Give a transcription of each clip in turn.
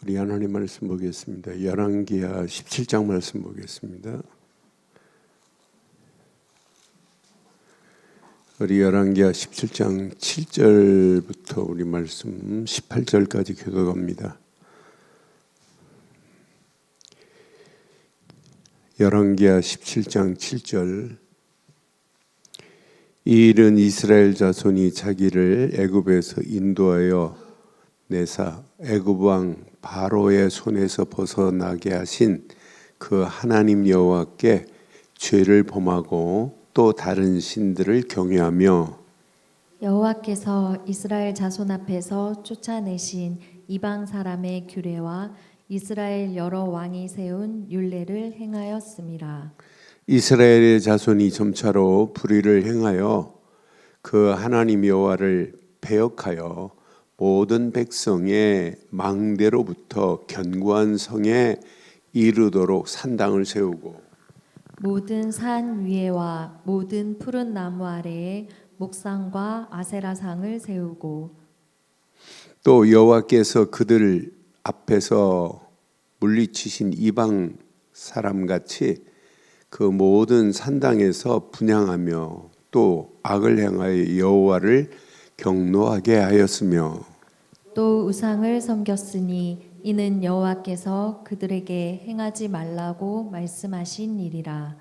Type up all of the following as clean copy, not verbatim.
우리 하나님 말씀 보겠습니다. 열왕기하 17장 말씀 보겠습니다. 우리 열왕기하 17장 7절부터 우리 말씀 18절까지 교독합니다. 열왕기하 17장 7절. 이 일은 이스라엘 자손이 자기를 애굽에서 인도하여 내사 애굽 왕 바로의 손에서 벗어나게 하신 그 하나님 여호와께 죄를 범하고 또 다른 신들을 경외하며 여호와께서 이스라엘 자손 앞에서 쫓아내신 이방 사람의 규례와 이스라엘 여러 왕이 세운 율례를 행하였음이라. 이스라엘의 자손이 점차로 불의를 행하여 그 하나님 여호와를 배역하여 모든 백성의 망대로부터 견고한 성에 이르도록 산당을 세우고 모든 산 위에와 모든 푸른 나무 아래에 목상과 아세라상을 세우고 또 여호와께서 그들 앞에서 물리치신 이방 사람같이 그 모든 산당에서 분향하며 또 악을 행하여 여호와를 경노하게 하였으며 또 우상을 섬겼으니 이는 여호와께서 그들에게 행하지 말라고 말씀하신 일이라.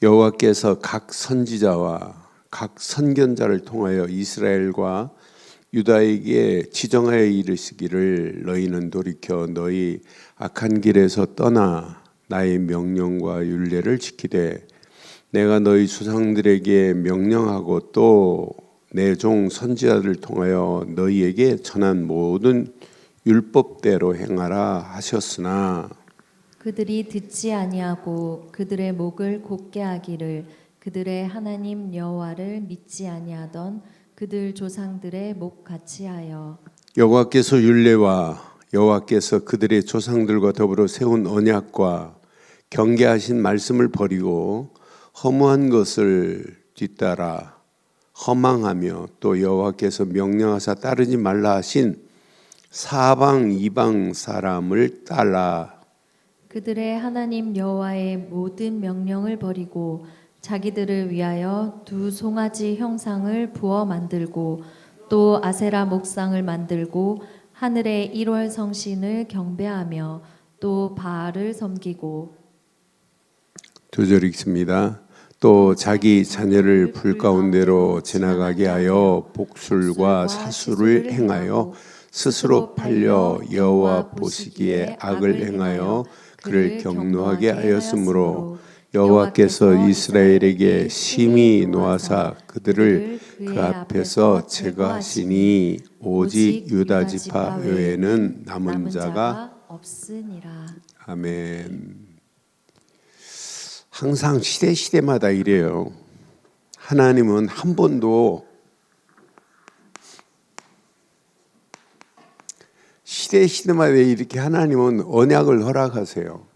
여호와께서 각 선지자와 각 선견자를 통하여 이스라엘과 유다에게 지정하여 이르시기를 너희는 돌이켜 너희 악한 길에서 떠나 나의 명령과 율례를 지키되 내가 너희 조상들에게 명령하고 또 내 종 선지자들을 통하여 너희에게 전한 모든 율법대로 행하라 하셨으나 그들이 듣지 아니하고 그들의 목을 곧게 하기를 그들의 하나님 여호와를 믿지 아니하던 그들 조상들의 목 같이 하여 여호와께서 율례와 여호와께서 그들의 조상들과 더불어 세운 언약과 경계하신 말씀을 버리고 허무한 것을 뒤따라 허망하며 또 여호와께서 명령하사 따르지 말라 하신 사방 이방 사람을 따라 그들의 하나님 여호와의 모든 명령을 버리고 자기들을 위하여 두 송아지 형상을 부어 만들고 또 아세라 목상을 만들고 하늘의 1월 성신을 경배하며 또 바알을 섬기고 두 절 읽습니다. 또 자기 자녀를 불 가운데로 지나가게 하여 복술과 사술을 행하여 스스로 팔려 여호와 보시기에 악을 행하여 그를 경노하게 하였으므로 여호와께서 이스라엘에게 심히 노하사 그들을 그 앞에서 제거하시니 오직 유다 지파 외에는 남은 자가 없으니라. 아멘. 항상 시대마다 이래요. 하나님은 한 번도 시대마다 이렇게 하나님은 언약을 허락하세요.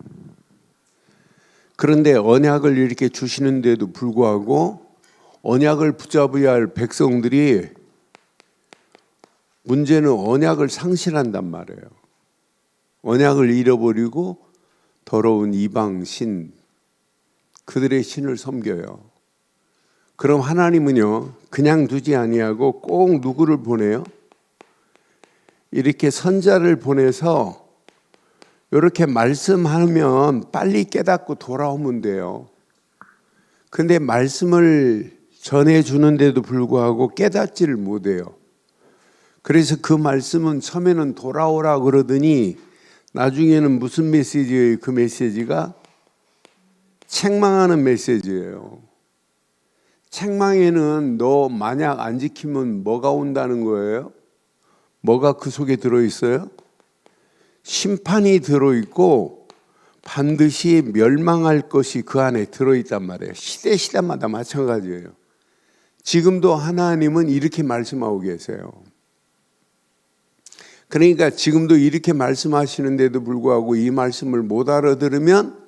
그런데 언약을 이렇게 주시는데도 불구하고 언약을 붙잡아야 할 백성들이 문제는 언약을 상실한단 말이에요. 언약을 잃어버리고 더러운 이방 신 그들의 신을 섬겨요. 그럼 하나님은요 그냥 두지 아니하고 꼭 누구를 보내요? 이렇게 선자를 보내서 이렇게 말씀하면 빨리 깨닫고 돌아오면 돼요. 근데 말씀을 전해주는데도 불구하고 깨닫지를 못해요. 그래서 그 말씀은 처음에는 돌아오라 그러더니 나중에는 무슨 메시지예요? 그 메시지가 책망하는 메시지예요. 책망에는 너 만약 안 지키면 뭐가 온다는 거예요? 뭐가 그 속에 들어있어요? 심판이 들어있고 반드시 멸망할 것이 그 안에 들어있단 말이에요. 시대마다 마찬가지예요. 지금도 하나님은 이렇게 말씀하고 계세요. 그러니까 지금도 이렇게 말씀하시는데도 불구하고 이 말씀을 못 알아들으면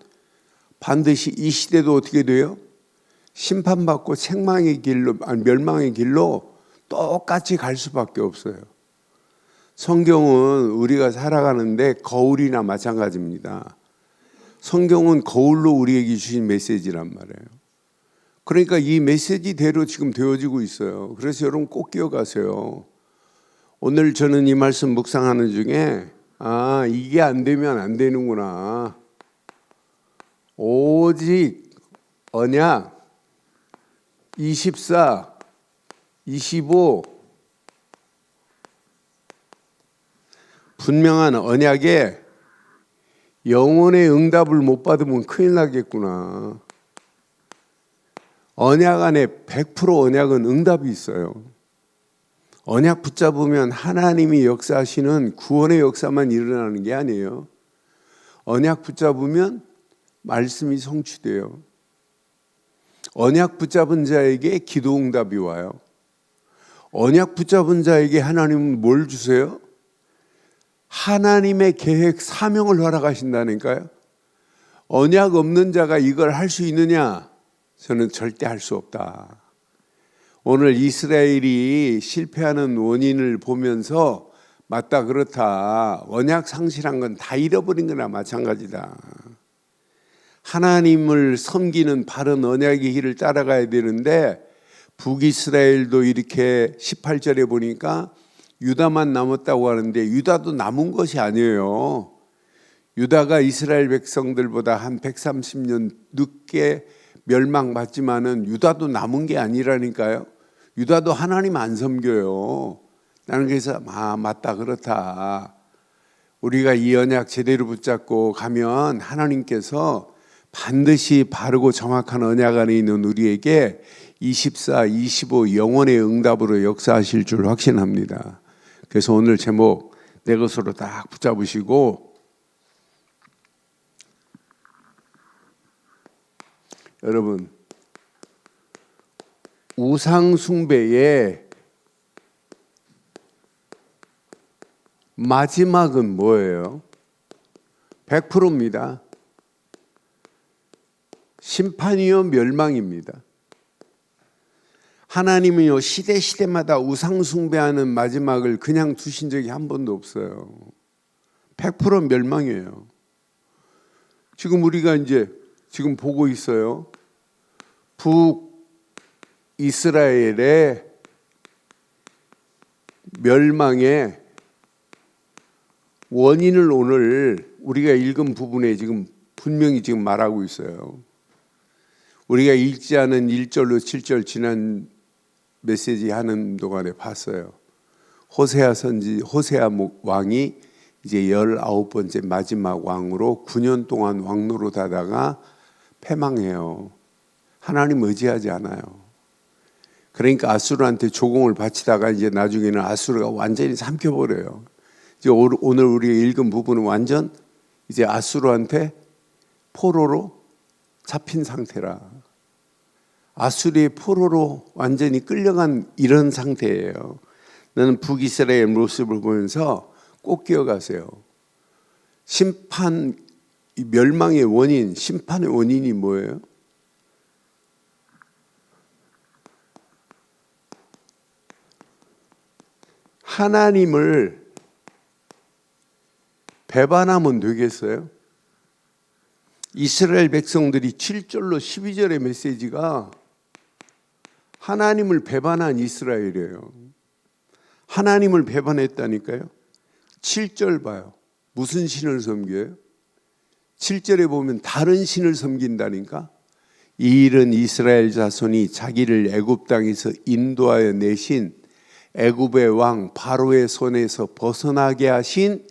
반드시 이 시대도 어떻게 돼요? 심판받고 책망의 길로, 멸망의 길로 똑같이 갈 수밖에 없어요. 성경은 우리가 살아가는데 거울이나 마찬가지입니다. 성경은 거울로 우리에게 주신 메시지란 말이에요. 그러니까 이 메시지대로 지금 되어지고 있어요. 그래서 여러분 꼭 기억하세요. 오늘 저는 이 말씀 묵상하는 중에 이게 안 되면 안 되는구나. 오직 언약 24, 25 분명한 언약에 영혼의 응답을 못 받으면 큰일 나겠구나. 언약 안에 100% 언약은 응답이 있어요. 언약 붙잡으면 하나님이 역사하시는 구원의 역사만 일어나는 게 아니에요. 언약 붙잡으면 말씀이 성취돼요. 언약 붙잡은 자에게 기도 응답이 와요. 언약 붙잡은 자에게 하나님은 뭘 주세요? 하나님의 계획, 사명을 허락하신다니까요. 언약 없는 자가 이걸 할 수 있느냐? 저는 절대 할 수 없다. 오늘 이스라엘이 실패하는 원인을 보면서 맞다, 그렇다. 언약 상실한 건 다 잃어버린 거나 마찬가지다. 하나님을 섬기는 바른 언약의 길을 따라가야 되는데 북이스라엘도 이렇게 18절에 보니까 유다만 남았다고 하는데 유다도 남은 것이 아니에요. 유다가 이스라엘 백성들보다 한 130년 늦게 멸망받지만은 유다도 남은 게 아니라니까요. 유다도 하나님 안 섬겨요. 나는 그래서 맞다, 그렇다. 우리가 이 언약 제대로 붙잡고 가면 하나님께서 반드시 바르고 정확한 언약 안에 있는 우리에게 24, 25 영원의 응답으로 역사하실 줄 확신합니다. 그래서 오늘 제목 내 것으로 딱 붙잡으시고, 여러분, 우상 숭배의 마지막은 뭐예요? 100%입니다. 심판이요 멸망입니다. 하나님은요 시대마다 우상 숭배하는 마지막을 그냥 두신 적이 한 번도 없어요. 100% 멸망이에요. 지금 우리가 이제 지금 보고 있어요. 북이스라엘의 멸망의 원인을 오늘 우리가 읽은 부분에 지금 분명히 지금 말하고 있어요. 우리가 읽지 않은 1절로 7절 지난 메시지 하는 동안에 봤어요. 호세아 왕이 이제 19번째 마지막 왕으로 9년 동안 왕노릇 하다가 패망해요. 하나님 의지하지 않아요. 그러니까 아수르한테 조공을 바치다가 이제 나중에는 아수르가 완전히 삼켜버려요. 이제 오늘 우리가 읽은 부분은 완전 이제 아수르한테 포로로 잡힌 상태라. 아수르의 포로로 완전히 끌려간 이런 상태예요. 나는 북이스라엘 모습을 보면서 꼭 기억하세요. 심판, 멸망의 원인, 심판의 원인이 뭐예요? 하나님을 배반하면 되겠어요? 이스라엘 백성들이 7절로 12절의 메시지가 하나님을 배반한 이스라엘이에요. 하나님을 배반했다니까요. 7절 봐요. 무슨 신을 섬겨요? 7절에 보면 다른 신을 섬긴다니까. 이 일은 이스라엘 자손이 자기를 애굽 땅에서 인도하여 내신 애굽의 왕 바로의 손에서 벗어나게 하신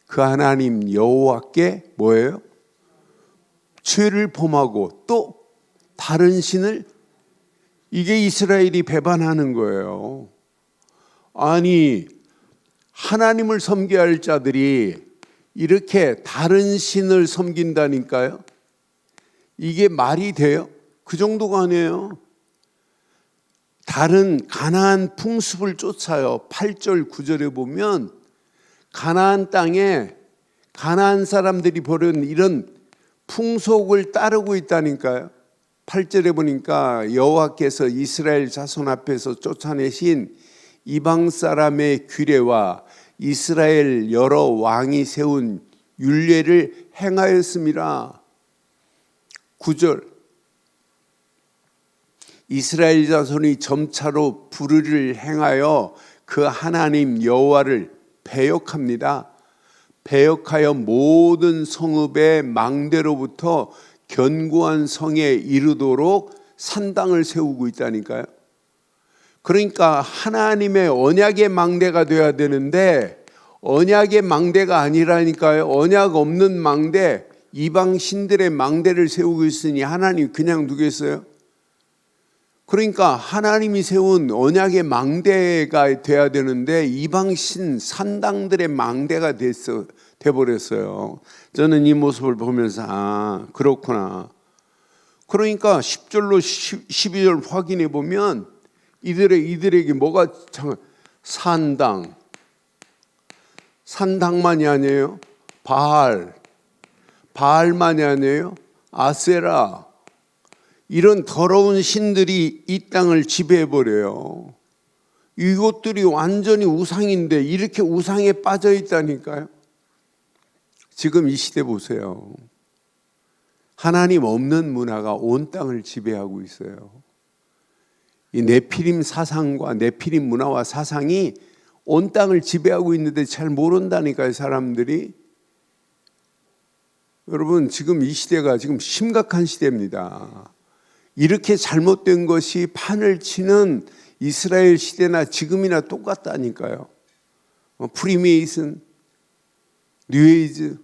그 하나님 여호와께 뭐예요? 죄를 범하고 또 다른 신을, 이게 이스라엘이 배반하는 거예요. 아니, 하나님을 섬겨야 할 자들이 이렇게 다른 신을 섬긴다니까요. 이게 말이 돼요? 그 정도가 아니에요. 다른 가나안 풍습을 쫓아요. 8절 9절에 보면 가나안 땅에 가나안 사람들이 벌인 이런 풍속을 따르고 있다니까요. 8절에 보니까 여호와께서 이스라엘 자손 앞에서 쫓아내신 이방 사람의 규례와 이스라엘 여러 왕이 세운 율례를 행하였음이라. 9절 이스라엘 자손이 점차로 불의를 행하여 그 하나님 여호와를 배역합니다. 배역하여 모든 성읍의 망대로부터 견고한 성에 이르도록 산당을 세우고 있다니까요. 그러니까 하나님의 언약의 망대가 되어야 되는데 언약의 망대가 아니라니까요. 언약 없는 망대, 이방 신들의 망대를 세우고 있으니 하나님 그냥 두겠어요? 그러니까 하나님이 세운 언약의 망대가 돼야 되는데 이방 신 산당들의 망대가 돼버렸어요. 저는 이 모습을 보면서 그렇구나. 그러니까 10절로 12절 확인해 보면 이들에게 뭐가 산당만이 아니에요. 바알만이 아니에요. 아세라, 이런 더러운 신들이 이 땅을 지배해버려요. 이것들이 완전히 우상인데 이렇게 우상에 빠져 있다니까요. 지금 이 시대 보세요. 하나님 없는 문화가 온 땅을 지배하고 있어요. 이 네피림 사상과 네피림 문화와 사상이 온 땅을 지배하고 있는데 잘 모른다니까요, 사람들이. 여러분, 지금 이 시대가 지금 심각한 시대입니다. 이렇게 잘못된 것이 판을 치는 이스라엘 시대나 지금이나 똑같다니까요. 프리메이슨, 뉴에이즈,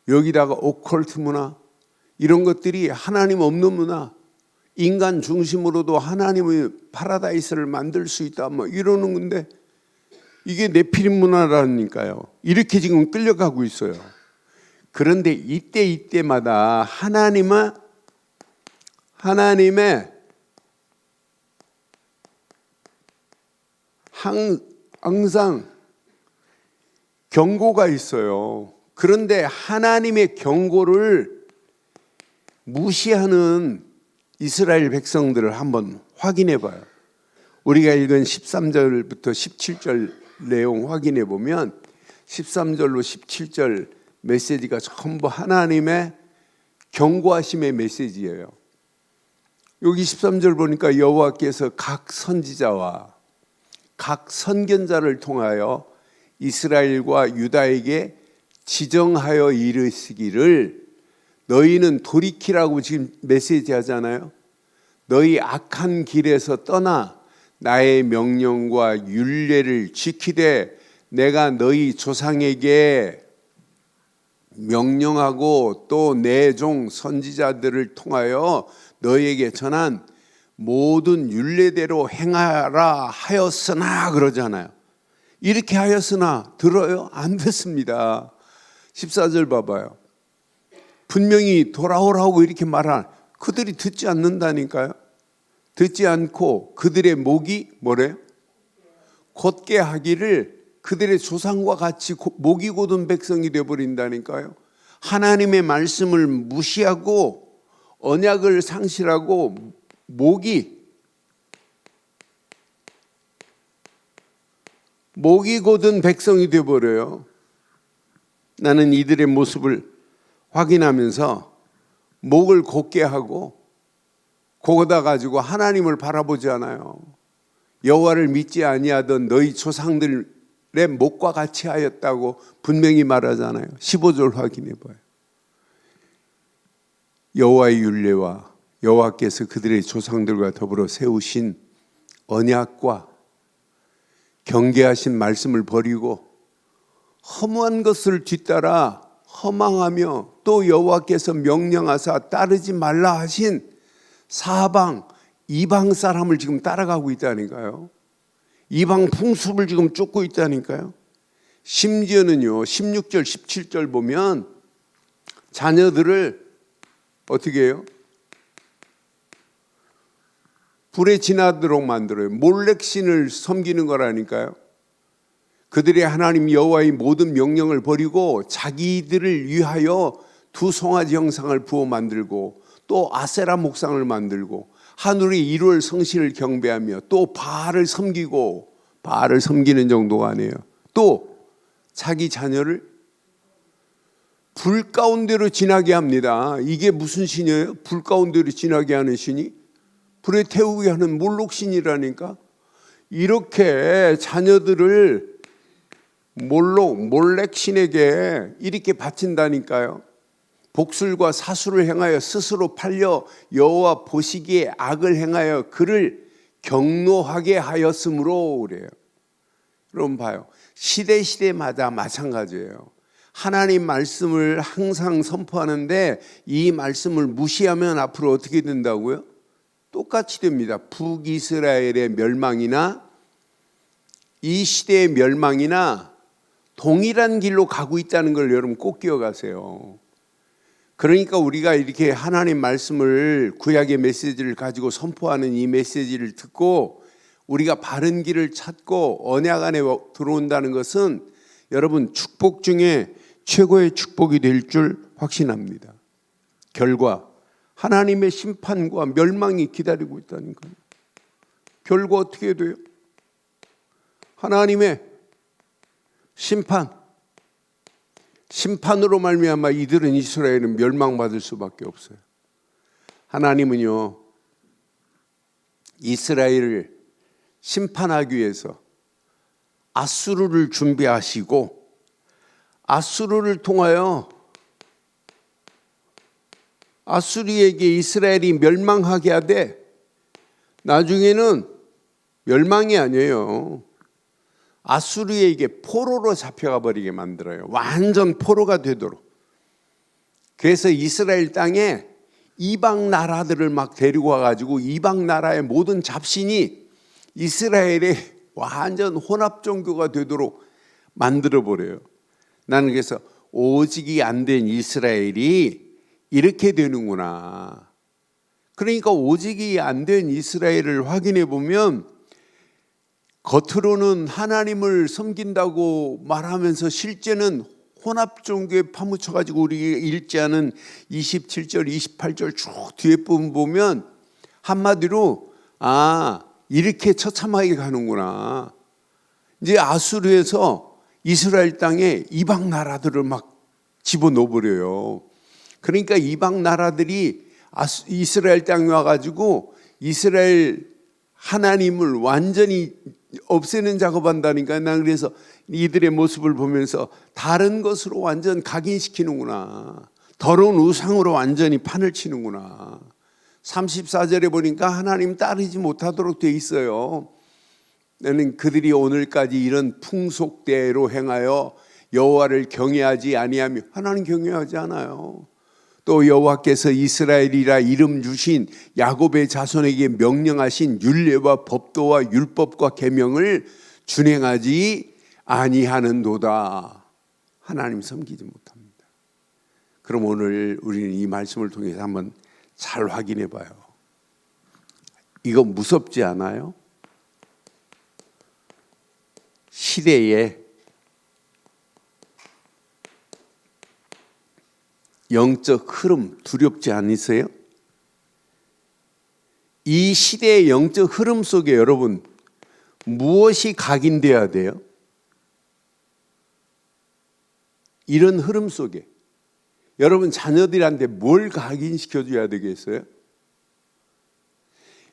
여기다가 오컬트 문화, 이런 것들이 하나님 없는 문화, 인간 중심으로도 하나님의 파라다이스를 만들 수 있다, 이러는 건데 이게 네피림 문화라니까요. 이렇게 지금 끌려가고 있어요. 그런데 이때마다 하나님의 항상 경고가 있어요. 그런데 하나님의 경고를 무시하는 이스라엘 백성들을 한번 확인해 봐요. 우리가 읽은 13절부터 17절 내용 확인해 보면 13절로 17절 메시지가 전부 하나님의 경고하심의 메시지예요. 여기 13절 보니까 여호와께서 각 선지자와 각 선견자를 통하여 이스라엘과 유다에게 지정하여 이르시기를, 너희는 돌이키라고 지금 메시지 하잖아요. 너희 악한 길에서 떠나 나의 명령과 율례를 지키되 내가 너희 조상에게 명령하고 또 내 종 선지자들을 통하여 너희에게 전한 모든 율례대로 행하라 하였으나, 그러잖아요. 이렇게 하였으나 들어요? 안 됐습니다. 14절 봐봐요. 분명히 돌아오라고 이렇게 말하는, 그들이 듣지 않는다니까요. 듣지 않고 그들의 목이 뭐래요? 곧게 하기를 그들의 조상과 같이 목이 곧은 백성이 되어버린다니까요. 하나님의 말씀을 무시하고 언약을 상실하고 목이 곧은 백성이 되어버려요. 나는 이들의 모습을 확인하면서 목을 곧게 하고 고거다 가지고 하나님을 바라보지 않아요. 여호와를 믿지 아니하던 너희 조상들의 목과 같이 하였다고 분명히 말하잖아요. 15절 확인해 봐요. 여호와의 율례와 여호와께서 그들의 조상들과 더불어 세우신 언약과 경계하신 말씀을 버리고 허무한 것을 뒤따라 허망하며 또 여호와께서 명령하사 따르지 말라 하신 사방 이방 사람을 지금 따라가고 있다니까요. 이방 풍습을 지금 쫓고 있다니까요. 심지어는요, 16절 17절 보면 자녀들을 어떻게 해요? 불에 지나도록 만들어요. 몰렉신을 섬기는 거라니까요. 그들이 하나님 여호와의 모든 명령을 버리고 자기들을 위하여 두 송아지 형상을 부어 만들고 또 아세라 목상을 만들고 하늘의 1월 성신을 경배하며 또 바알을 섬기고, 바알을 섬기는 정도가 아니에요. 또 자기 자녀를 불 가운데로 지나게 합니다. 이게 무슨 신이에요? 불 가운데로 지나게 하는 신이? 불에 태우게 하는 몰록신이라니까. 이렇게 자녀들을 몰렉신에게 이렇게 바친다니까요. 복술과 사수를 행하여 스스로 팔려 여호와 보시기에 악을 행하여 그를 경노하게 하였으므로 그래요. 여러분 봐요. 시대마다 마찬가지예요. 하나님 말씀을 항상 선포하는데 이 말씀을 무시하면 앞으로 어떻게 된다고요? 똑같이 됩니다. 북이스라엘의 멸망이나 이 시대의 멸망이나 동일한 길로 가고 있다는 걸 여러분 꼭 기억하세요. 그러니까 우리가 이렇게 하나님 말씀을, 구약의 메시지를 가지고 선포하는 이 메시지를 듣고 우리가 바른 길을 찾고 언약 안에 들어온다는 것은 여러분 축복 중에 최고의 축복이 될 줄 확신합니다. 결과 하나님의 심판과 멸망이 기다리고 있다니까요. 결과 어떻게 돼요? 하나님의 심판으로 말미암아 이들은, 이스라엘은 멸망받을 수밖에 없어요. 하나님은요, 이스라엘을 심판하기 위해서 아수르를 준비하시고 아수르를 통하여 아수리에게 이스라엘이 멸망하게 하되 나중에는 멸망이 아니에요. 아수리에게 포로로 잡혀가 버리게 만들어요. 완전 포로가 되도록. 그래서 이스라엘 땅에 이방 나라들을 막 데리고 와가지고 이방 나라의 모든 잡신이 이스라엘의 완전 혼합 종교가 되도록 만들어 버려요. 나는 그래서 오직이 안 된 이스라엘이 이렇게 되는구나. 그러니까 오직이 안 된 이스라엘을 확인해 보면 겉으로는 하나님을 섬긴다고 말하면서 실제는 혼합 종교에 파묻혀가지고 우리 읽지 않은 27절, 28절 쭉 뒤에 부분 보면 한마디로 이렇게 처참하게 가는구나. 이제 아수르에서 이스라엘 땅에 이방 나라들을 막 집어넣어 버려요. 그러니까 이방 나라들이 이스라엘 땅에 와가지고 이스라엘 하나님을 완전히 없애는 작업한다니까. 난 그래서 이들의 모습을 보면서 다른 것으로 완전 각인시키는구나. 더러운 우상으로 완전히 판을 치는구나. 34절에 보니까 하나님 따르지 못하도록 돼 있어요. 나는 그들이 오늘까지 이런 풍속대로 행하여 여호와를 경외하지 아니하며, 하나님 경외하지 않아요. 또 여호와께서 이스라엘이라 이름 주신 야곱의 자손에게 명령하신 율례와 법도와 율법과 계명을 준행하지 아니하는도다. 하나님 섬기지 못합니다. 그럼 오늘 우리는 이 말씀을 통해서 한번 잘 확인해 봐요. 이거 무섭지 않아요? 시대에 영적 흐름 두렵지 않으세요? 이 시대의 영적 흐름 속에 여러분 무엇이 각인되어야 돼요? 이런 흐름 속에 여러분 자녀들한테 뭘 각인시켜줘야 되겠어요?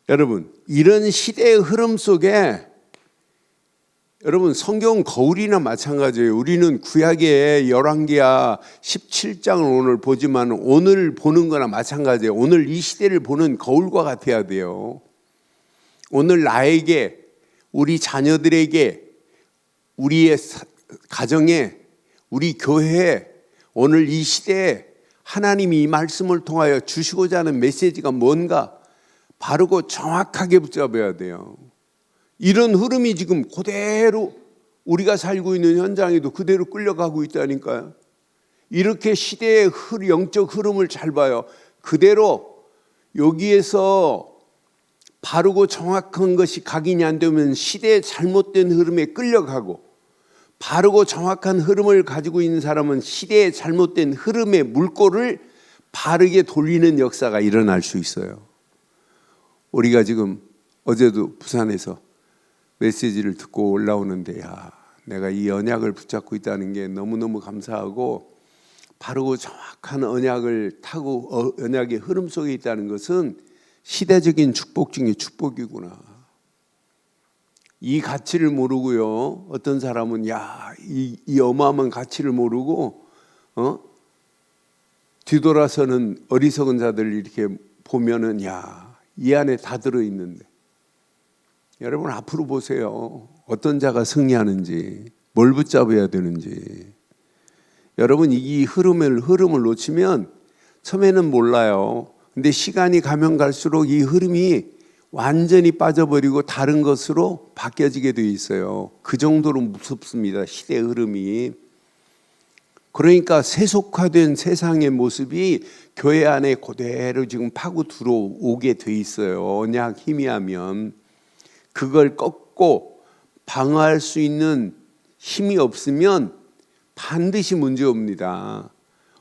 여러분 이런 시대의 흐름 속에 여러분 성경 거울이나 마찬가지예요. 우리는 구약의 열왕기하 17장을 오늘 보지만 오늘 보는 거나 마찬가지예요. 오늘 이 시대를 보는 거울과 같아야 돼요. 오늘 나에게, 우리 자녀들에게, 우리의 가정에, 우리 교회에 오늘 이 시대에 하나님이 이 말씀을 통하여 주시고자 하는 메시지가 뭔가 바르고 정확하게 붙잡아야 돼요. 이런 흐름이 지금 그대로 우리가 살고 있는 현장에도 그대로 끌려가고 있다니까요. 이렇게 시대의 영적 흐름을 잘 봐요. 그대로 여기에서 바르고 정확한 것이 각인이 안 되면 시대의 잘못된 흐름에 끌려가고, 바르고 정확한 흐름을 가지고 있는 사람은 시대의 잘못된 흐름의 물꼬를 바르게 돌리는 역사가 일어날 수 있어요. 우리가 지금 어제도 부산에서 메시지를 듣고 올라오는데 내가 이 언약을 붙잡고 있다는 게 너무너무 감사하고, 바르고 정확한 언약을 타고 언약의 흐름 속에 있다는 것은 시대적인 축복 중에 축복이구나. 이 가치를 모르고요, 어떤 사람은 이 어마어마한 가치를 모르고 뒤돌아서는 어리석은 자들을 이렇게 보면은 이 안에 다 들어있는데. 여러분 앞으로 보세요. 어떤 자가 승리하는지, 뭘 붙잡아야 되는지. 여러분 이 흐름을 놓치면 처음에는 몰라요. 근데 시간이 가면 갈수록 이 흐름이 완전히 빠져버리고 다른 것으로 바뀌어지게 돼 있어요. 그 정도로 무섭습니다, 시대의 흐름이. 그러니까 세속화된 세상의 모습이 교회 안에 그대로 지금 파고 들어오게 돼 있어요. 언약 희미하면. 그걸 꺾고 방어할 수 있는 힘이 없으면 반드시 문제 옵니다.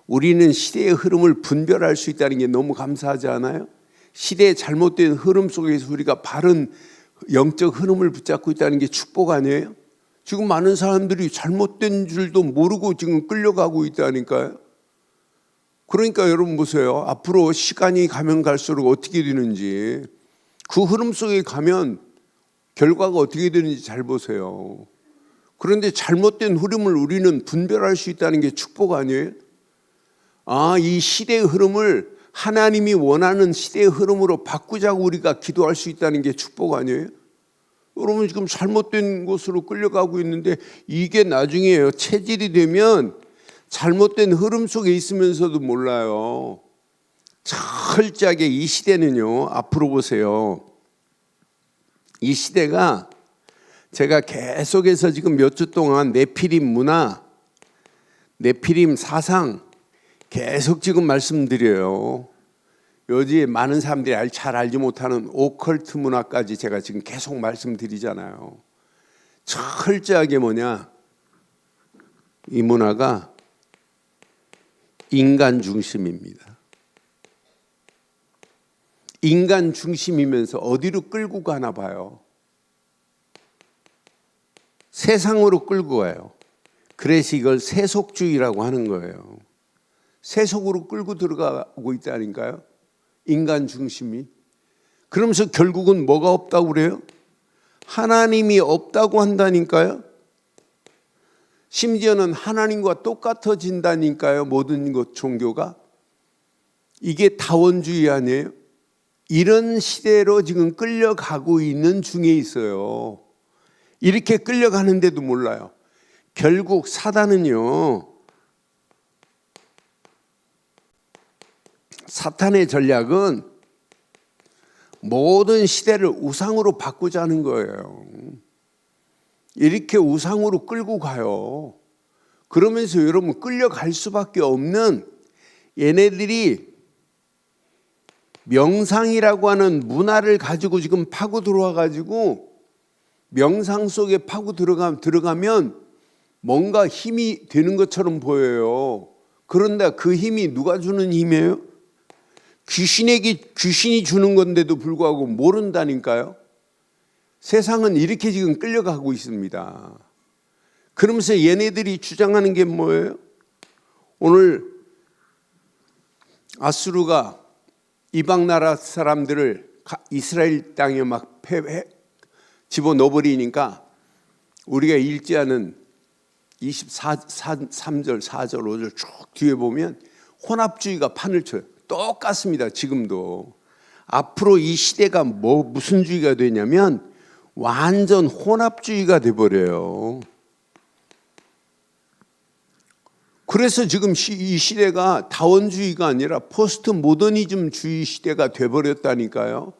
우리는 시대의 흐름을 분별할 수 있다는 게 너무 감사하지 않아요? 시대의 잘못된 흐름 속에서 우리가 바른 영적 흐름을 붙잡고 있다는 게 축복 아니에요? 지금 많은 사람들이 잘못된 줄도 모르고 지금 끌려가고 있다니까요. 그러니까 여러분 보세요. 앞으로 시간이 가면 갈수록 어떻게 되는지, 그 흐름 속에 가면 결과가 어떻게 되는지 잘 보세요. 그런데 잘못된 흐름을 우리는 분별할 수 있다는 게 축복 아니에요? 이 시대의 흐름을 하나님이 원하는 시대의 흐름으로 바꾸자고 우리가 기도할 수 있다는 게 축복 아니에요? 여러분 지금 잘못된 곳으로 끌려가고 있는데, 이게 나중에 체질이 되면 잘못된 흐름 속에 있으면서도 몰라요. 철저하게 이 시대는요, 앞으로 보세요. 이 시대가, 제가 계속해서 지금 몇 주 동안 네피림 문화, 네피림 사상 계속 지금 말씀드려요. 요즘 많은 사람들이 잘 알지 못하는 오컬트 문화까지 제가 지금 계속 말씀드리잖아요. 철저하게 이 문화가 인간 중심입니다. 인간 중심이면서 어디로 끌고 가나 봐요. 세상으로 끌고 가요. 그래서 이걸 세속주의라고 하는 거예요. 세속으로 끌고 들어가고 있다니까요, 인간 중심이. 그러면서 결국은 뭐가 없다고 그래요? 하나님이 없다고 한다니까요. 심지어는 하나님과 똑같아진다니까요, 모든 것 종교가. 이게 다원주의 아니에요? 이런 시대로 지금 끌려가고 있는 중에 있어요. 이렇게 끌려가는데도 몰라요. 결국 사단은요, 사탄의 전략은 모든 시대를 우상으로 바꾸자는 거예요. 이렇게 우상으로 끌고 가요. 그러면서 여러분 끌려갈 수밖에 없는, 얘네들이 명상이라고 하는 문화를 가지고 지금 파고 들어와 가지고, 명상 속에 파고 들어가면 뭔가 힘이 되는 것처럼 보여요. 그런데 그 힘이 누가 주는 힘이에요? 귀신이 주는 건데도 불구하고 모른다니까요. 세상은 이렇게 지금 끌려가고 있습니다. 그러면서 얘네들이 주장하는 게 뭐예요? 오늘 아수르가 이방 나라 사람들을 이스라엘 땅에 막 집어넣어버리니까, 우리가 읽지 않은 23절, 4절, 5절 쭉 뒤에 보면 혼합주의가 판을 쳐요. 똑같습니다. 지금도. 앞으로 이 시대가 무슨 주의가 되냐면 완전 혼합주의가 돼버려요. 그래서 지금 이 시대가 다원주의가 아니라 포스트 모더니즘 주의 시대가 돼버렸다니까요.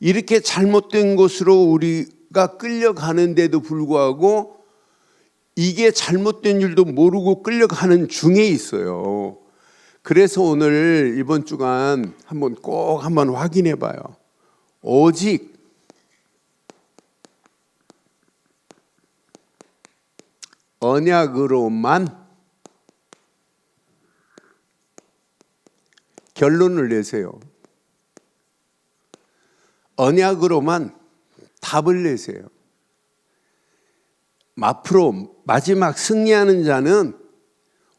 이렇게 잘못된 곳으로 우리가 끌려가는데도 불구하고 이게 잘못된 줄도 모르고 끌려가는 중에 있어요. 그래서 오늘 이번 주간 꼭 한번 확인해 봐요. 오직 언약으로만 결론을 내세요. 언약으로만 답을 내세요. 앞으로 마지막 승리하는 자는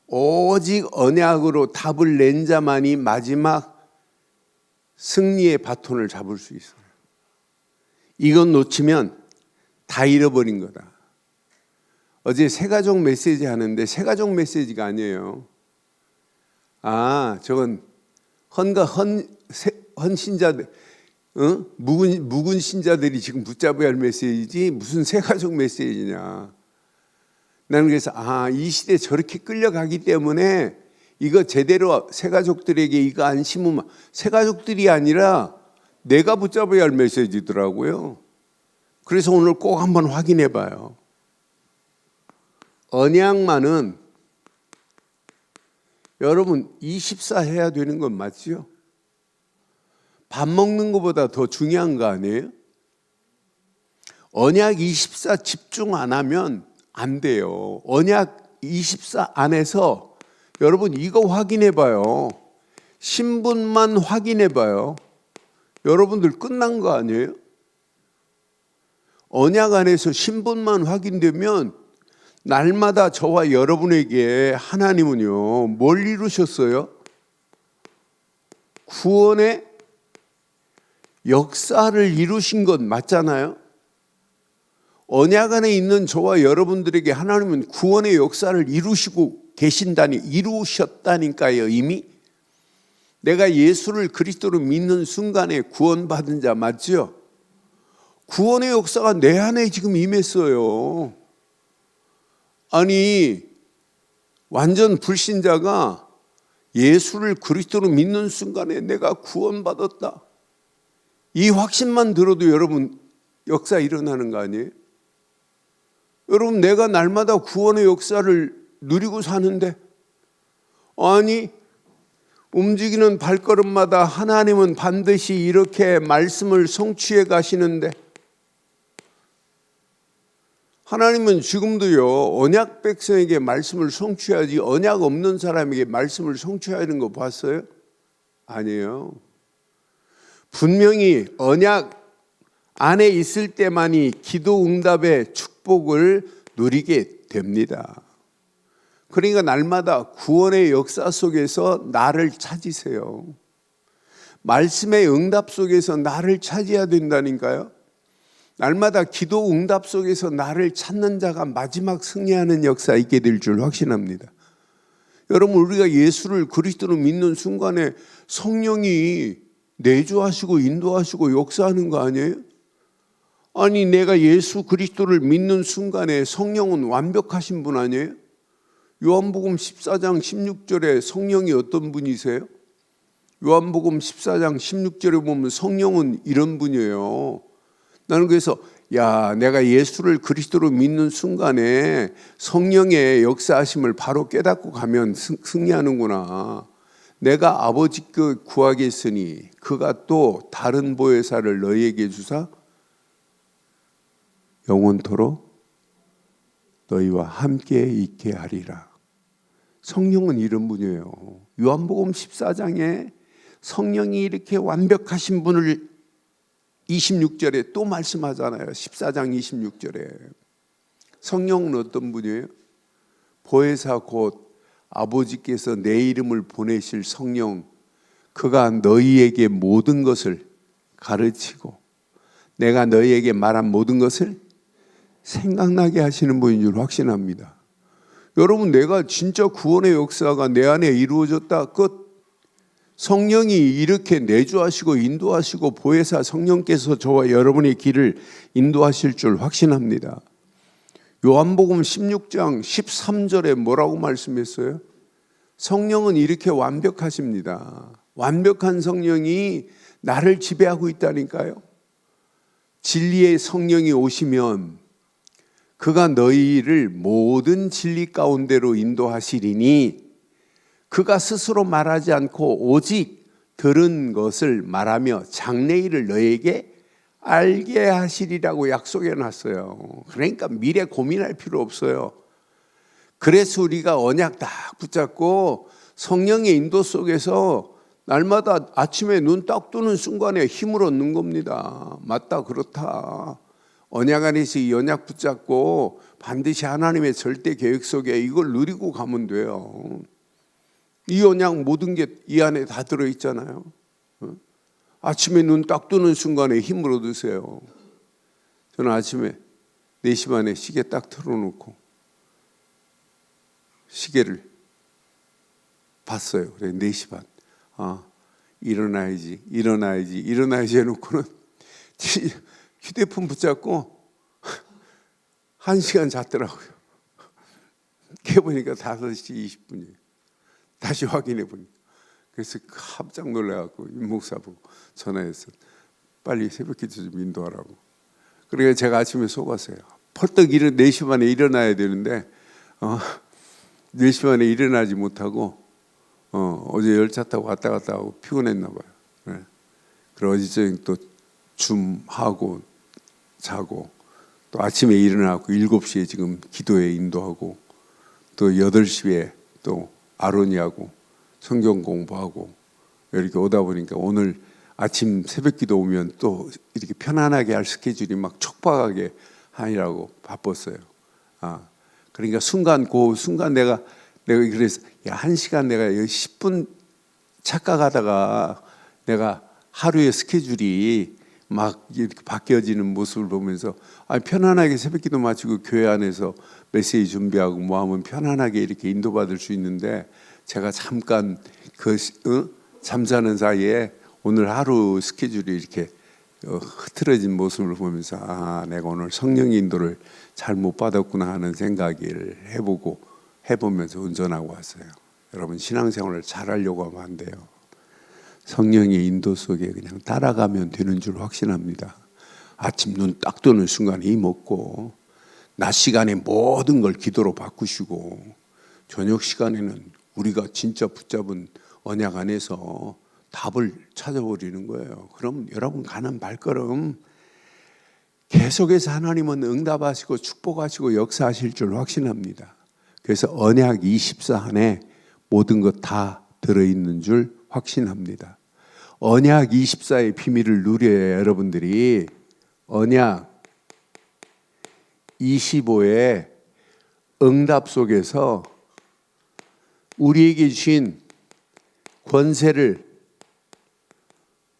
오직 언약으로 답을 낸 자만이 마지막 승리의 바톤을 잡을 수 있어요. 이건 놓치면 다 잃어버린 거다. 어제 새가족 메시지 하는데 새가족 메시지가 아니에요. 저건 헌신자들, 묵은 신자들이 지금 붙잡아야 할 메시지지 무슨 새가족 메시지냐. 나는 그래서 이 시대에 저렇게 끌려가기 때문에 이거 제대로 새가족들에게 이거 안 심으면, 새가족들이 아니라 내가 붙잡아야 할 메시지더라고요. 그래서 오늘 꼭 한번 확인해 봐요. 언약만은 여러분 24 해야 되는 건 맞죠? 밥 먹는 것보다 더 중요한 거 아니에요? 언약 24 집중 안 하면 안 돼요. 언약 24 안에서 여러분 이거 확인해 봐요. 신분만 확인해 봐요. 여러분들 끝난 거 아니에요? 언약 안에서 신분만 확인되면 날마다 저와 여러분에게 하나님은요 뭘 이루셨어요? 구원의 역사를 이루신 것 맞잖아요. 언약 안에 있는 저와 여러분들에게 하나님은 구원의 역사를 이루셨다니까요. 이미 내가 예수를 그리스도로 믿는 순간에 구원받은 자 맞죠? 구원의 역사가 내 안에 지금 임했어요. 아니 완전 불신자가 예수를 그리스도로 믿는 순간에 내가 구원받았다, 이 확신만 들어도 여러분 역사 일어나는 거 아니에요? 여러분 내가 날마다 구원의 역사를 누리고 사는데, 아니 움직이는 발걸음마다 하나님은 반드시 이렇게 말씀을 성취해 가시는데, 하나님은 지금도요 언약 백성에게 말씀을 성취하지 언약 없는 사람에게 말씀을 성취하는 거 봤어요? 아니에요. 분명히 언약 안에 있을 때만이 기도 응답의 축복을 누리게 됩니다. 그러니까 날마다 구원의 역사 속에서 나를 찾으세요. 말씀의 응답 속에서 나를 찾아야 된다니까요. 날마다 기도 응답 속에서 나를 찾는 자가 마지막 승리하는 역사 있게 될 줄 확신합니다. 여러분 우리가 예수를 그리스도로 믿는 순간에 성령이 내주하시고 인도하시고 역사하는 거 아니에요? 아니 내가 예수 그리스도를 믿는 순간에 성령은 완벽하신 분 아니에요? 요한복음 14장 16절에 성령이 어떤 분이세요? 요한복음 14장 16절에 보면 성령은 이런 분이에요. 나는 그래서 내가 예수를 그리스도로 믿는 순간에 성령의 역사하심을 바로 깨닫고 가면 승리하는구나. 내가 아버지께 구하겠으니 그가 또 다른 보혜사를 너희에게 주사 영원토록 너희와 함께 있게 하리라. 성령은 이런 분이에요. 요한복음 14장에 성령이 이렇게 완벽하신 분을 26절에 또 말씀하잖아요. 14장 26절에 성령은 어떤 분이에요? 보혜사 곧 아버지께서 내 이름을 보내실 성령, 그가 너희에게 모든 것을 가르치고 내가 너희에게 말한 모든 것을 생각나게 하시는 분인 줄 확신합니다. 여러분 내가 진짜 구원의 역사가 내 안에 이루어졌다 끝. 성령이 이렇게 내주하시고 인도하시고 보혜사 성령께서 저와 여러분의 길을 인도하실 줄 확신합니다. 요한복음 16장 13절에 뭐라고 말씀했어요? 성령은 이렇게 완벽하십니다. 완벽한 성령이 나를 지배하고 있다니까요. 진리의 성령이 오시면 그가 너희를 모든 진리 가운데로 인도하시리니 그가 스스로 말하지 않고 오직 들은 것을 말하며 장래일을 너희에게 알게 하시리라고 약속해 놨어요. 그러니까 미래 고민할 필요 없어요. 그래서 우리가 언약 딱 붙잡고 성령의 인도 속에서 날마다 아침에 눈 딱 뜨는 순간에 힘을 얻는 겁니다. 맞다 그렇다. 언약 안에서 이 언약 붙잡고 반드시 하나님의 절대 계획 속에 이걸 누리고 가면 돼요. 이 언약 모든 게 이 안에 다 들어있잖아요. 아침에 눈 딱 뜨는 순간에 힘을 얻으세요. 저는 아침에 4시 반에 시계 딱 틀어놓고 시계를 봤어요. 그래 4시 반. 일어나야지 해놓고는 휴대폰 붙잡고 1시간 잤더라고요. 깨보니까 5시 20분이에요. 다시 확인해 보니까. 그래서 깜짝 놀라갖고 임 목사 보고 전화해서 빨리 새벽기도 좀 인도하라고. 그러니까 제가 아침에 속았어요. 벌떡 4시 반에 일어나야 되는데 4시 반에 일어나지 못하고 어제 열차 타고 왔다 갔다 하고 피곤했나 봐요. 네. 그리고 어제 저녁 또 줌하고 자고 또 아침에 일어나고 7시에 지금 기도에 인도하고 또 8시에 또 아로니하고 성경 공부하고 이렇게 오다 보니까 오늘 아침 새벽기도 오면 또 이렇게 편안하게 할 스케줄이 막 촉박하게 하느라고 바빴어요. 그러니까 그 순간 내가 그래서 1시간 내가 10분 착각하다가 내가 하루의 스케줄이 막 이렇게 바뀌어지는 모습을 보면서 편안하게 새벽기도 마치고 교회 안에서 메시지 준비하고 뭐 하면 편안하게 이렇게 인도받을 수 있는데 제가 잠깐 잠자는 사이에 오늘 하루 스케줄이 이렇게 흐트러진 모습을 보면서 내가 오늘 성령의 인도를 잘못 받았구나 하는 생각을 해보면서 운전하고 왔어요. 여러분 신앙생활을 잘하려고 하면 안 돼요. 성령의 인도 속에 그냥 따라가면 되는 줄 확신합니다. 아침 눈 딱 뜨는 순간에 힘없고 낮 시간에 모든 걸 기도로 바꾸시고 저녁 시간에는 우리가 진짜 붙잡은 언약 안에서 답을 찾아버리는 거예요. 그럼 여러분 가는 발걸음 계속해서 하나님은 응답하시고 축복하시고 역사하실 줄 확신합니다. 그래서 언약 24 안에 모든 것 다 들어있는 줄 확신합니다. 언약 24의 비밀을 누려야 여러분들이 언약 25의 응답 속에서 우리에게 주신 권세를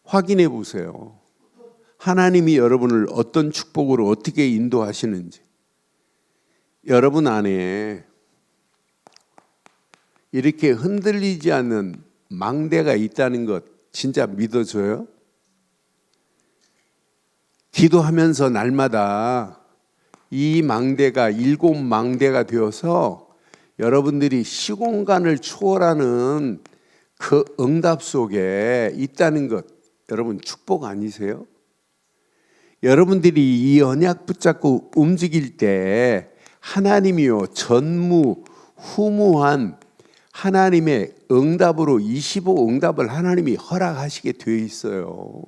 확인해 보세요. 하나님이 여러분을 어떤 축복으로 어떻게 인도하시는지. 여러분 안에 이렇게 흔들리지 않는 망대가 있다는 것 진짜 믿어져요? 기도하면서 날마다 이 망대가 7망대가 되어서 여러분들이 시공간을 초월하는 그 응답 속에 있다는 것 여러분 축복 아니세요? 여러분들이 이 언약 붙잡고 움직일 때 하나님이요 전무후무한 하나님의 응답으로 25 응답을 하나님이 허락하시게 되어 있어요.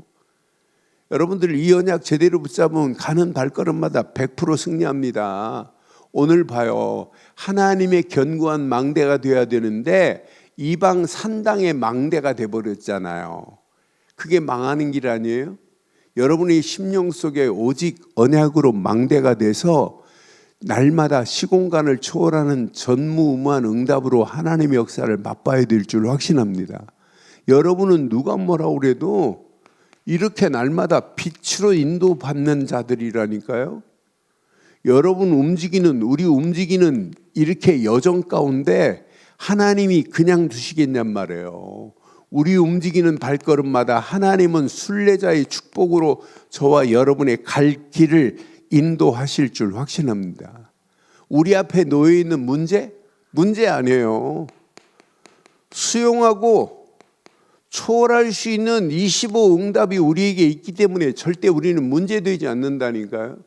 여러분들 이 언약 제대로 붙잡으면 가는 발걸음마다 100% 승리합니다. 오늘 봐요. 하나님의 견고한 망대가 되어야 되는데 이방 산당의 망대가 돼버렸잖아요. 그게 망하는 길 아니에요? 여러분의 심령 속에 오직 언약으로 망대가 돼서 날마다 시공간을 초월하는 전무후무한 응답으로 하나님의 역사를 맛봐야 될 줄 확신합니다. 여러분은 누가 뭐라고 그래도 이렇게 날마다 빛으로 인도받는 자들이라니까요. 여러분 우리 움직이는 이렇게 여정 가운데 하나님이 그냥 두시겠냔 말이에요. 우리 움직이는 발걸음마다 하나님은 순례자의 축복으로 저와 여러분의 갈 길을 인도하실 줄 확신합니다. 우리 앞에 놓여 있는 문제 아니에요. 수용하고 초월할 수 있는 25 응답이 우리에게 있기 때문에 절대 우리는 문제되지 않는다니까요.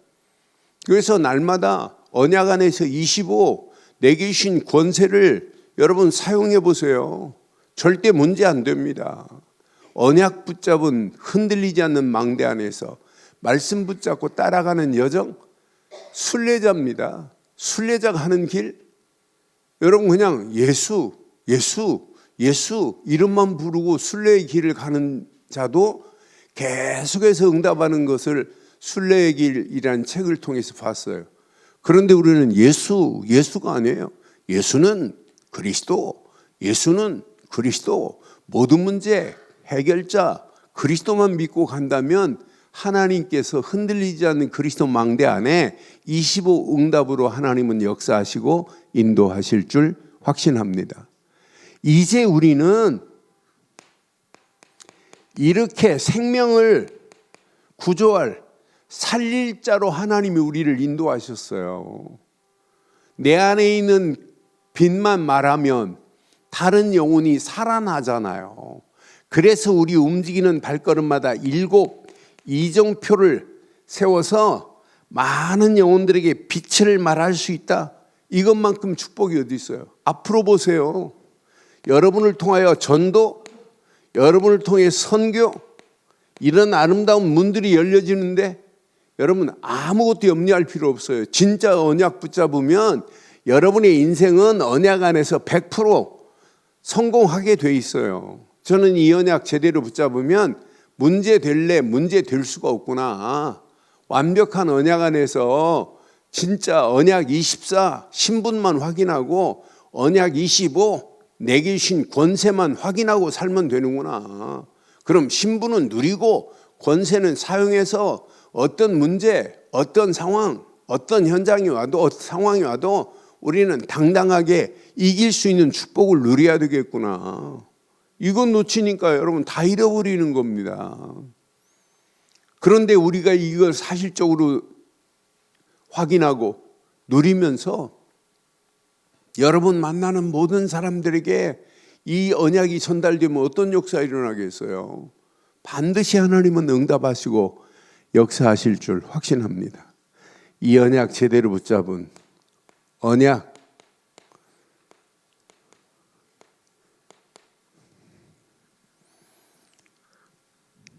그래서 날마다 언약 안에서 25 내게 주신 권세를 여러분 사용해 보세요. 절대 문제 안 됩니다. 언약 붙잡은 흔들리지 않는 망대 안에서 말씀 붙잡고 따라가는 여정 순례자입니다. 순례자가 하는 길 여러분 그냥 예수 이름만 부르고 순례의 길을 가는 자도 계속해서 응답하는 것을 순례의 길이라는 책을 통해서 봤어요. 그런데 우리는 예수가 아니에요. 예수는 그리스도, 예수는 그리스도, 모든 문제 해결자 그리스도만 믿고 간다면 하나님께서 흔들리지 않는 그리스도 망대 안에 25 응답으로 하나님은 역사하시고 인도하실 줄 확신합니다. 이제 우리는 이렇게 생명을 구조할 살릴 자로 하나님이 우리를 인도하셨어요. 내 안에 있는 빛만 말하면 다른 영혼이 살아나잖아요. 그래서 우리 움직이는 발걸음마다 7 이정표를 세워서 많은 영혼들에게 빛을 말할 수 있다. 이것만큼 축복이 어디 있어요? 앞으로 보세요. 여러분을 통하여 전도, 여러분을 통해 선교, 이런 아름다운 문들이 열려지는데 여러분 아무것도 염려할 필요 없어요. 진짜 언약 붙잡으면 여러분의 인생은 언약 안에서 100% 성공하게 돼 있어요. 저는 이 언약 제대로 붙잡으면 문제 될래 문제 될 수가 없구나. 완벽한 언약 안에서 진짜 언약 24 신분만 확인하고 언약 25 내게 주신 권세만 확인하고 살면 되는구나. 그럼 신분은 누리고 권세는 사용해서 어떤 문제, 어떤 상황, 어떤 현장이 와도 어떤 상황이 와도 우리는 당당하게 이길 수 있는 축복을 누려야 되겠구나. 이건 놓치니까 여러분 다 잃어버리는 겁니다. 그런데 우리가 이걸 사실적으로 확인하고 누리면서 여러분 만나는 모든 사람들에게 이 언약이 전달되면 어떤 역사가 일어나겠어요? 반드시 하나님은 응답하시고 역사하실 줄 확신합니다. 이 언약 제대로 붙잡은 언약,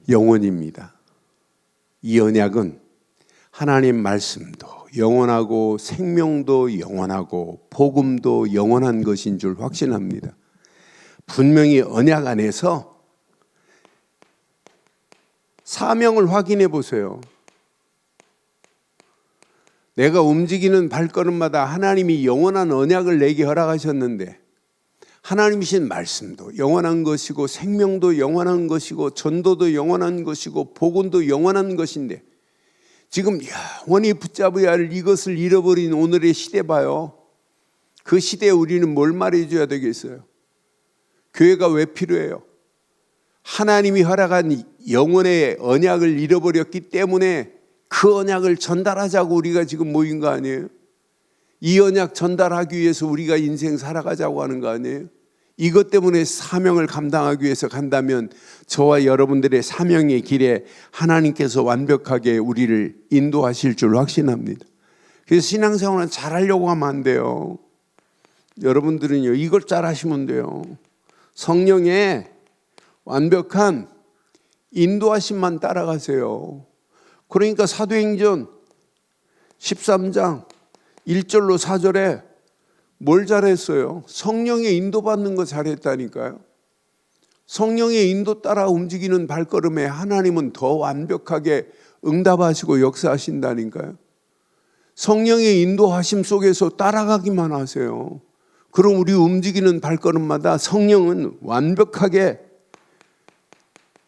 영원입니다. 이 언약은 하나님 말씀도 영원하고 생명도 영원하고 복음도 영원한 것인 줄 확신합니다. 분명히 언약 안에서 사명을 확인해 보세요. 내가 움직이는 발걸음마다 하나님이 영원한 언약을 내게 허락하셨는데 하나님이신 말씀도 영원한 것이고 생명도 영원한 것이고 전도도 영원한 것이고 복음도 영원한 것인데 지금 영원히 붙잡아야 할 이것을 잃어버린 오늘의 시대 봐요. 그 시대에 우리는 뭘 말해줘야 되겠어요? 교회가 왜 필요해요? 하나님이 허락한 영원의 언약을 잃어버렸기 때문에 그 언약을 전달하자고 우리가 지금 모인 거 아니에요? 이 언약 전달하기 위해서 우리가 인생 살아가자고 하는 거 아니에요? 이것 때문에 사명을 감당하기 위해서 간다면 저와 여러분들의 사명의 길에 하나님께서 완벽하게 우리를 인도하실 줄 확신합니다. 그래서 신앙생활은 잘하려고 하면 안 돼요. 여러분들은요 이걸 잘하시면 돼요. 성령의 완벽한 인도하심만 따라가세요. 그러니까 사도행전 13장 1절로 4절에 뭘 잘했어요? 성령의 인도받는 거 잘했다니까요. 성령의 인도 따라 움직이는 발걸음에 하나님은 더 완벽하게 응답하시고 역사하신다니까요. 성령의 인도하심 속에서 따라가기만 하세요. 그럼 우리 움직이는 발걸음마다 성령은 완벽하게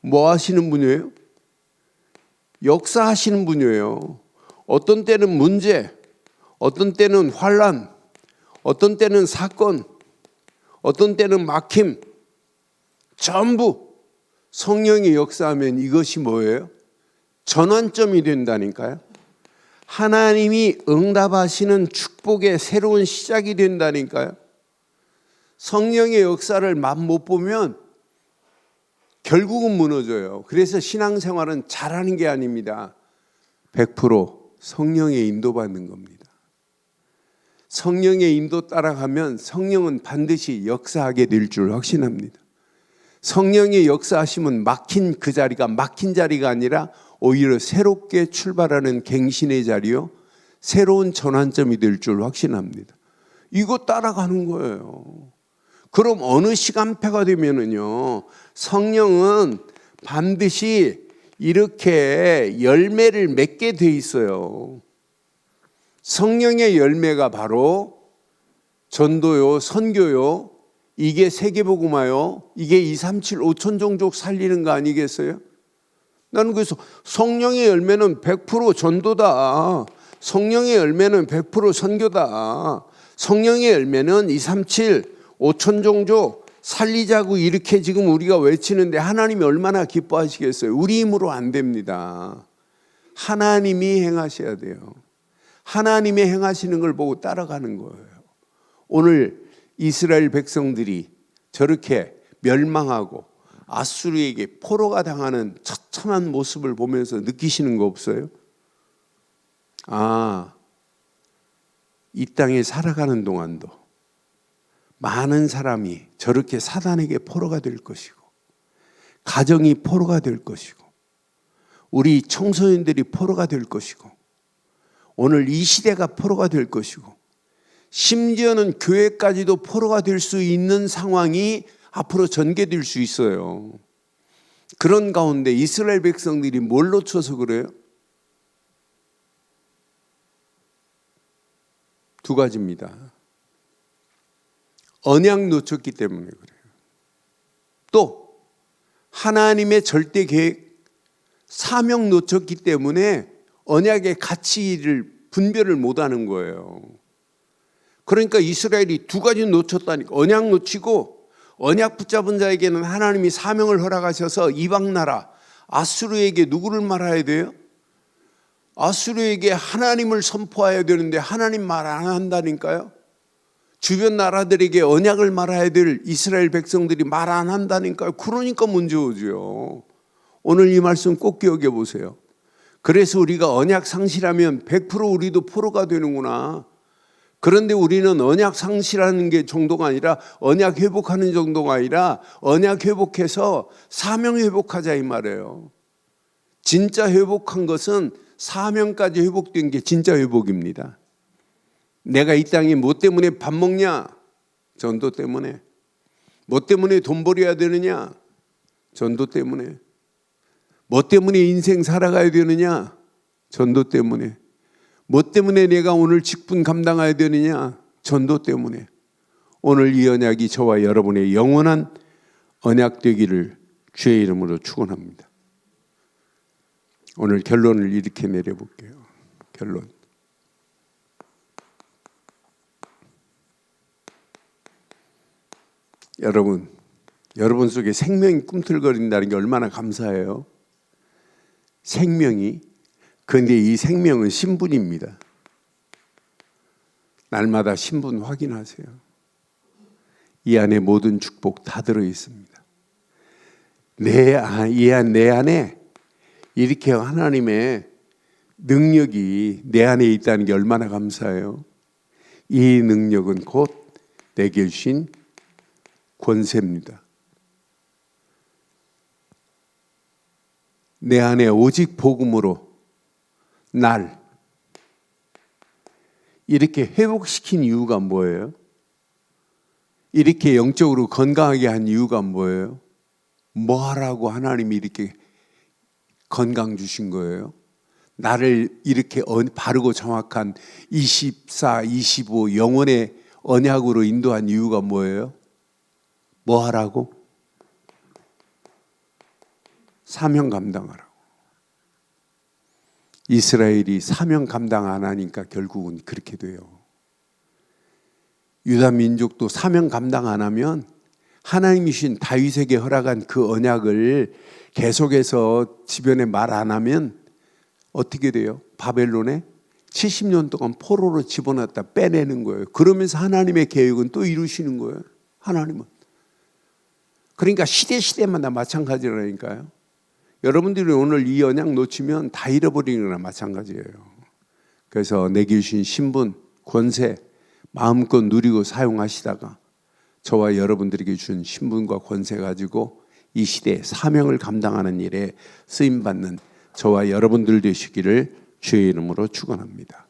뭐 하시는 분이에요? 역사하시는 분이에요. 어떤 때는 문제, 어떤 때는 환난, 어떤 때는 사건, 어떤 때는 막힘, 전부 성령이 역사하면 이것이 뭐예요? 전환점이 된다니까요. 하나님이 응답하시는 축복의 새로운 시작이 된다니까요. 성령의 역사를 맛 못 보면 결국은 무너져요. 그래서 신앙생활은 잘하는 게 아닙니다. 100% 성령의 인도받는 겁니다. 성령의 인도 따라가면 성령은 반드시 역사하게 될 줄 확신합니다. 성령의 역사하심은 막힌 그 자리가 막힌 자리가 아니라 오히려 새롭게 출발하는 갱신의 자리요, 새로운 전환점이 될 줄 확신합니다. 이거 따라가는 거예요. 그럼 어느 시간표가 되면은요, 성령은 반드시 이렇게 열매를 맺게 돼 있어요. 성령의 열매가 바로 전도요, 선교요, 이게 세계복음화요, 이게 237 5천 종족 살리는 거 아니겠어요? 나는 그래서 성령의 열매는 100% 전도다. 성령의 열매는 100% 선교다. 성령의 열매는 237 5천 종족 살리자고 이렇게 지금 우리가 외치는데 하나님이 얼마나 기뻐하시겠어요? 우리 힘으로 안 됩니다. 하나님이 행하셔야 돼요. 하나님이 행하시는 걸 보고 따라가는 거예요. 오늘 이스라엘 백성들이 저렇게 멸망하고 아수르에게 포로가 당하는 처참한 모습을 보면서 느끼시는 거 없어요? 이 땅에 살아가는 동안도 많은 사람이 저렇게 사단에게 포로가 될 것이고, 가정이 포로가 될 것이고, 우리 청소년들이 포로가 될 것이고, 오늘 이 시대가 포로가 될 것이고, 심지어는 교회까지도 포로가 될 수 있는 상황이 앞으로 전개될 수 있어요. 그런 가운데 이스라엘 백성들이 뭘 놓쳐서 그래요? 두 가지입니다. 언약 놓쳤기 때문에 그래요. 또 하나님의 절대 계획, 사명 놓쳤기 때문에 언약의 가치를 분별을 못하는 거예요. 그러니까 이스라엘이 두 가지 놓쳤다니까. 언약 놓치고, 언약 붙잡은 자에게는 하나님이 사명을 허락하셔서 이방 나라 아수르에게 누구를 말해야 돼요? 아수르에게 하나님을 선포해야 되는데 하나님 말 안 한다니까요. 주변 나라들에게 언약을 말해야 될 이스라엘 백성들이 말 안 한다니까요. 그러니까 문제 오죠. 오늘 이 말씀 꼭 기억해 보세요. 그래서 우리가 언약 상실하면 100% 우리도 포로가 되는구나. 그런데 우리는 언약 상실하는 게 정도가 아니라, 언약 회복하는 정도가 아니라 언약 회복해서 사명 회복하자 이 말이에요. 진짜 회복한 것은 사명까지 회복된 게 진짜 회복입니다. 내가 이 땅에 뭐 때문에 밥 먹냐? 전도 때문에. 뭐 때문에 돈 벌어야 되느냐? 전도 때문에. 뭐 때문에 인생 살아가야 되느냐? 전도 때문에. 뭐 때문에 내가 오늘 직분 감당해야 되느냐? 전도 때문에. 오늘 이 언약이 저와 여러분의 영원한 언약 되기를 주의 이름으로 축원합니다. 오늘 결론을 이렇게 내려볼게요. 결론. 여러분 속에 생명이 꿈틀거린다는 게 얼마나 감사해요. 생명이. 그런데 이 생명은 신분입니다. 날마다 신분 확인하세요. 이 안에 모든 축복 다 들어있습니다. 내 안에 이렇게 하나님의 능력이 내 안에 있다는 게 얼마나 감사해요. 이 능력은 곧 내게 주신 권세입니다. 내 안에 오직 복음으로 날 이렇게 회복시킨 이유가 뭐예요? 이렇게 영적으로 건강하게 한 이유가 뭐예요? 뭐 하라고 하나님이 이렇게 건강 주신 거예요? 나를 이렇게 바르고 정확한 24, 25 영혼의 언약으로 인도한 이유가 뭐예요? 뭐 하라고? 사명 감당하라고. 이스라엘이 사명 감당 안 하니까 결국은 그렇게 돼요. 유다 민족도 사명 감당 안 하면 하나님이 주신 다윗에게 허락한 그 언약을 계속해서 주변에 말 안 하면 어떻게 돼요? 바벨론에 70년 동안 포로로 집어넣었다 빼내는 거예요. 그러면서 하나님의 계획은 또 이루시는 거예요. 하나님은. 그러니까 시대마다 마찬가지라니까요. 여러분들이 오늘 이 언약 놓치면 다 잃어버리는 거나 마찬가지예요. 그래서 내게 주신 신분, 권세 마음껏 누리고 사용하시다가 저와 여러분들에게 준 신분과 권세 가지고 이 시대에 사명을 감당하는 일에 쓰임받는 저와 여러분들 되시기를 주의 이름으로 축원합니다.